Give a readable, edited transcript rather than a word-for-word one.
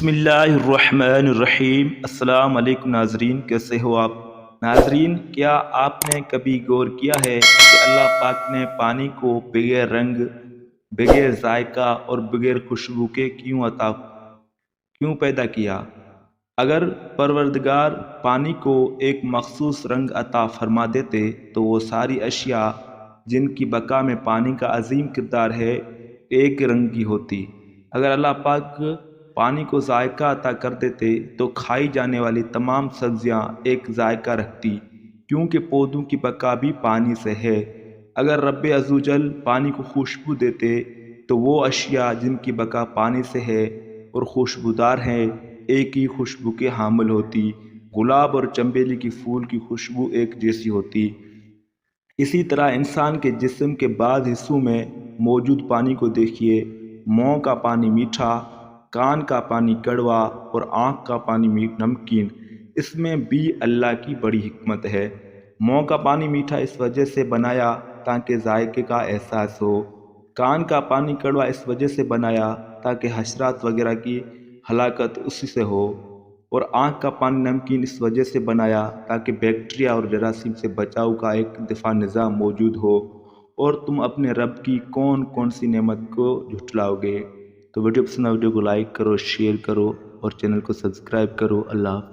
بسم اللہ الرحمن الرحیم۔ السلام علیکم ناظرین، کیسے ہو آپ؟ ناظرین، کیا آپ نے کبھی غور کیا ہے کہ اللہ پاک نے پانی کو بغیر رنگ، بغیر ذائقہ اور بغیر خوشبو کے کیوں پیدا کیا؟ اگر پروردگار پانی کو ایک مخصوص رنگ عطا فرما دیتے تو وہ ساری اشیاء جن کی بقا میں پانی کا عظیم کردار ہے ایک رنگ کی ہوتی۔ اگر اللہ پاک پانی کو ذائقہ عطا کر دیتے تو کھائی جانے والی تمام سبزیاں ایک ذائقہ رکھتی، کیونکہ پودوں کی بقا بھی پانی سے ہے۔ اگر رب عزوجل پانی کو خوشبو دیتے تو وہ اشیاء جن کی بقا پانی سے ہے اور خوشبودار ہیں ایک ہی خوشبو کے حامل ہوتی۔ گلاب اور چنبیلی کی پھول کی خوشبو ایک جیسی ہوتی۔ اسی طرح انسان کے جسم کے بعض حصوں میں موجود پانی کو دیکھیے۔ منہ کا پانی میٹھا، کان کا پانی کڑوا اور آنکھ کا پانی نمکین۔ اس میں بھی اللہ کی بڑی حکمت ہے۔ منہ کا پانی میٹھا اس وجہ سے بنایا تاکہ ذائقے کا احساس ہو۔ کان کا پانی کڑوا اس وجہ سے بنایا تاکہ حشرات وغیرہ کی ہلاکت اسی سے ہو، اور آنکھ کا پانی نمکین اس وجہ سے بنایا تاکہ بیکٹیریا اور جراثیم سے بچاؤ کا ایک دفاع نظام موجود ہو۔ اور تم اپنے رب کی کون کون سی نعمت کو جھٹلاؤ گے؟ تو ویڈیو پسند آئے، ویڈیو کو لائک کرو، شیئر کرو اور چینل کو سبسکرائب کرو۔ اللہ حافظ۔